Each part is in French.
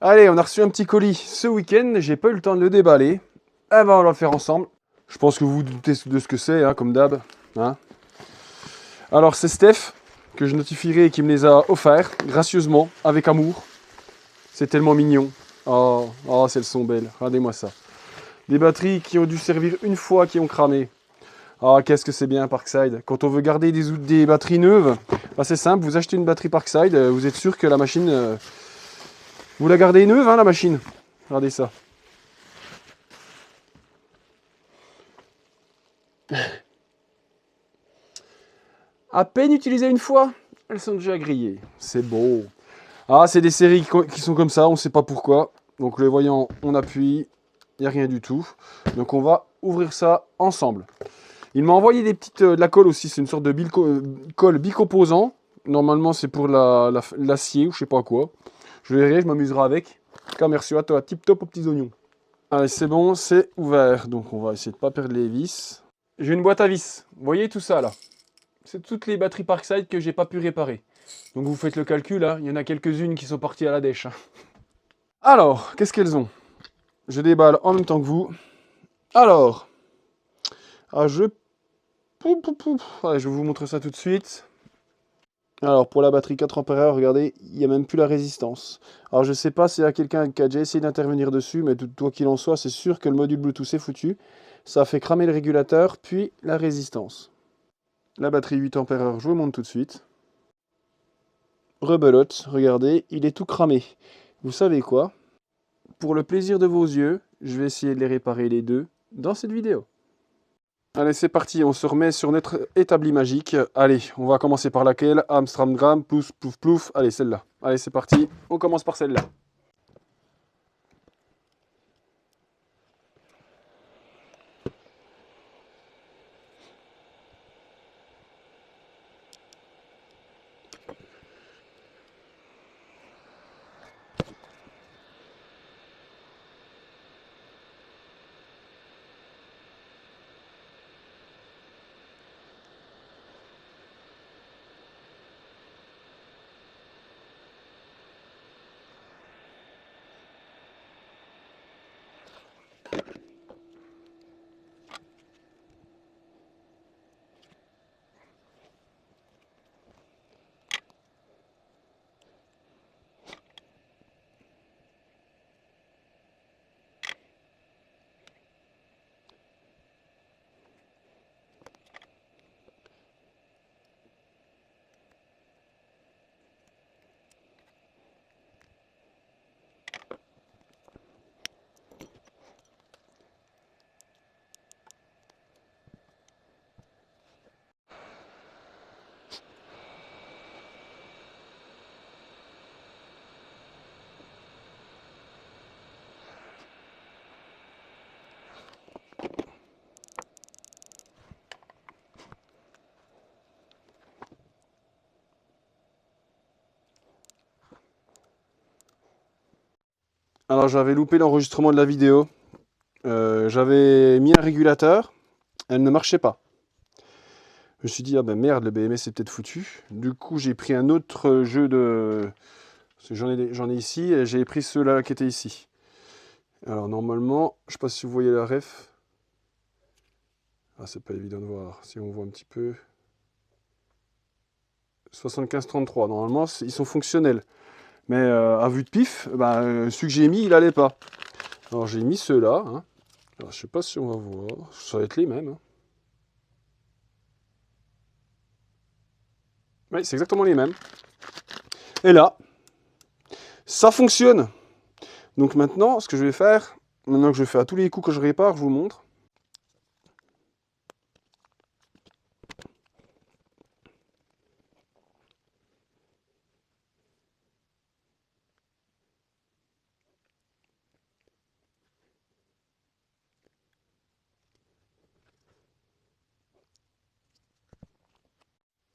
Allez, on a reçu un petit colis ce week-end, j'ai pas eu le temps de le déballer. Eh ben, on va le faire ensemble. Je pense que vous vous doutez de ce que c'est, hein, comme d'hab. Hein. Alors, c'est Steph, que je notifierai et qui me les a offerts, gracieusement, avec amour. C'est tellement mignon. Oh, oh, elles sont belles. Regardez-moi ça. Des batteries qui ont dû servir une fois, qui ont cramé. Ah, qu'est-ce que c'est bien Parkside. Quand on veut garder des batteries neuves, bah, c'est simple, vous achetez une batterie Parkside, vous êtes sûr que la machine... vous la gardez neuve, hein, la machine. Regardez ça. À peine utilisées une fois, elles sont déjà grillées. C'est beau. Ah, c'est des séries qui sont comme ça, on ne sait pas pourquoi. Donc le voyant, on appuie, il n'y a rien du tout. Donc on va ouvrir ça ensemble. Il m'a envoyé des petites, de la colle aussi, c'est une sorte de colle bicomposant. Normalement c'est pour l'acier ou je sais pas quoi. Je verrai, je m'amuserai avec. En tout cas, merci à toi, tip top aux petits oignons. Allez, c'est bon, c'est ouvert. Donc on va essayer de ne pas perdre les vis. J'ai une boîte à vis. Vous voyez tout ça là? C'est toutes les batteries Parkside que j'ai pas pu réparer. Donc vous faites le calcul, hein. Il y en a quelques-unes qui sont parties à la dèche. Hein. Alors, qu'est-ce qu'elles ont? Je déballe en même temps que vous. Alors, ah, allez, je vais vous montrer ça tout de suite. Alors, pour la batterie 4 ampères, regardez, il n'y a même plus la résistance. Alors, je sais pas s'il y a quelqu'un qui a déjà essayé d'intervenir dessus, mais toi qu'il en soit, c'est sûr que le module Bluetooth est foutu. Ça a fait cramer le régulateur, puis la résistance. La batterie 8 ampères, je vous montre tout de suite. Rebelote, regardez, il est tout cramé. Vous savez quoi? Pour le plaisir de vos yeux, je vais essayer de les réparer les deux dans cette vidéo. Allez, c'est parti, on se remet sur notre établi magique. Allez, on va commencer par laquelle? Amstramgram, plouf, plouf, plouf. Allez, celle-là. Allez, c'est parti, on commence par celle-là. Alors, j'avais loupé l'enregistrement de la vidéo. J'avais mis un régulateur, elle ne marchait pas. Je me suis dit, ah ben merde, le BMS est peut-être foutu. Du coup, j'ai pris un autre jeu de... J'en ai ici, et j'ai pris ceux-là qui étaient ici. Alors normalement, je ne sais pas si vous voyez la ref. Ah, c'est pas évident de voir. Si on voit un petit peu. 75-33. Normalement, ils sont fonctionnels. Mais à vue de pif, celui que j'ai mis, il n'allait pas. Alors j'ai mis ceux-là. Hein. Alors, je sais pas si on va voir. Ça va être les mêmes. Hein. Oui, c'est exactement les mêmes. Et là, ça fonctionne. Donc maintenant, ce que je vais faire, maintenant que je fais à tous les coups que je répare, je vous montre.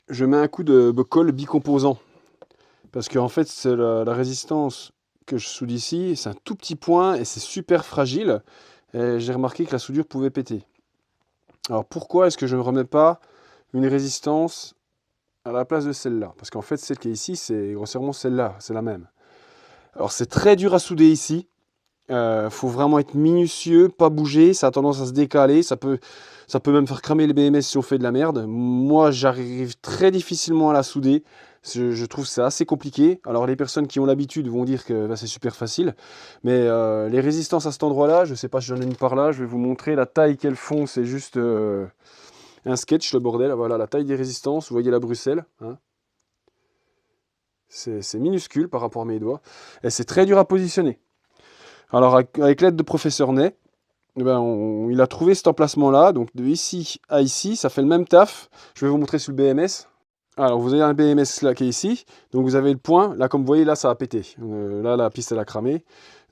Je mets un coup de colle bicomposant. Parce qu'en fait, c'est la résistance que je soude ici, c'est un tout petit point et c'est super fragile. Et j'ai remarqué que la soudure pouvait péter. Alors pourquoi est-ce que je ne remets pas une résistance à la place de celle-là? Parce qu'en fait, celle qui est ici, c'est grossièrement celle-là, c'est la même. Alors c'est très dur à souder ici. Faut vraiment être minutieux, pas bouger, ça a tendance à se décaler, ça peut même faire cramer le BMS si on fait de la merde. Moi, j'arrive très difficilement à la souder. Je trouve que c'est assez compliqué. Alors les personnes qui ont l'habitude vont dire que bah, c'est super facile. Mais les résistances à cet endroit-là, je sais pas si j'en ai une par là, je vais vous montrer la taille qu'elles font, c'est juste un sketch, le bordel. Voilà la taille des résistances, vous voyez la Bruxelles. Hein. C'est minuscule par rapport à mes doigts. Et c'est très dur à positionner. Alors avec l'aide de professeur Ney, eh ben, il a trouvé cet emplacement-là. Donc de ici à ici, ça fait le même taf. Je vais vous montrer sur le BMS. Alors vous avez un BMS là qui est ici. Donc vous avez le point. Là comme vous voyez, là ça a pété. Là la piste elle a cramé.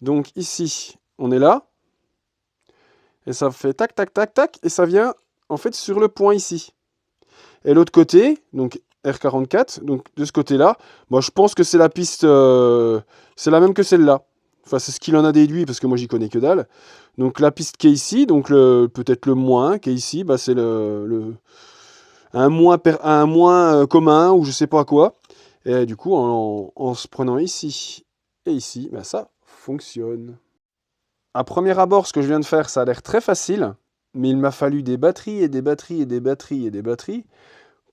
Donc ici, on est là. Et ça fait tac, tac, tac, tac. Et ça vient en fait sur le point ici. Et l'autre côté, donc R44, donc de ce côté-là, moi je pense que c'est la piste, c'est la même que celle-là. Enfin, c'est ce qu'il en a déduit, parce que moi j'y connais que dalle. Donc la piste qui est ici, donc peut-être le moins qui est ici, bah, c'est un moins commun, ou je sais pas quoi. Et du coup, en se prenant ici et ici, bah, ça fonctionne. À premier abord, ce que je viens de faire, ça a l'air très facile, mais il m'a fallu des batteries et des batteries et des batteries et des batteries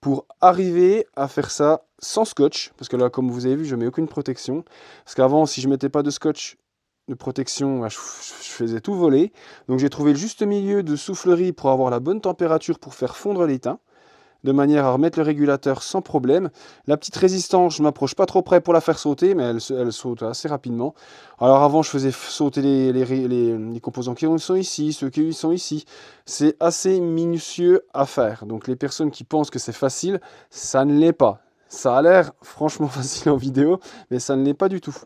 pour arriver à faire ça sans scotch, parce que là, comme vous avez vu, je mets aucune protection. Parce qu'avant, si je mettais pas de scotch de protection, bah, je faisais tout voler. Donc j'ai trouvé le juste milieu de soufflerie pour avoir la bonne température pour faire fondre l'étain, de manière à remettre le régulateur sans problème. La petite résistance, je m'approche pas trop près pour la faire sauter, mais elle saute assez rapidement. Alors avant, je faisais sauter les composants qui sont ici, ceux qui sont ici. C'est assez minutieux à faire. Donc les personnes qui pensent que c'est facile, ça ne l'est pas. Ça a l'air franchement facile en vidéo, mais ça ne l'est pas du tout.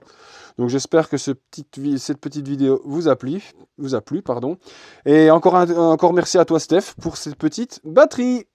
Donc j'espère que cette petite vidéo vous a plu, pardon. Et encore merci à toi Steph pour cette petite batterie.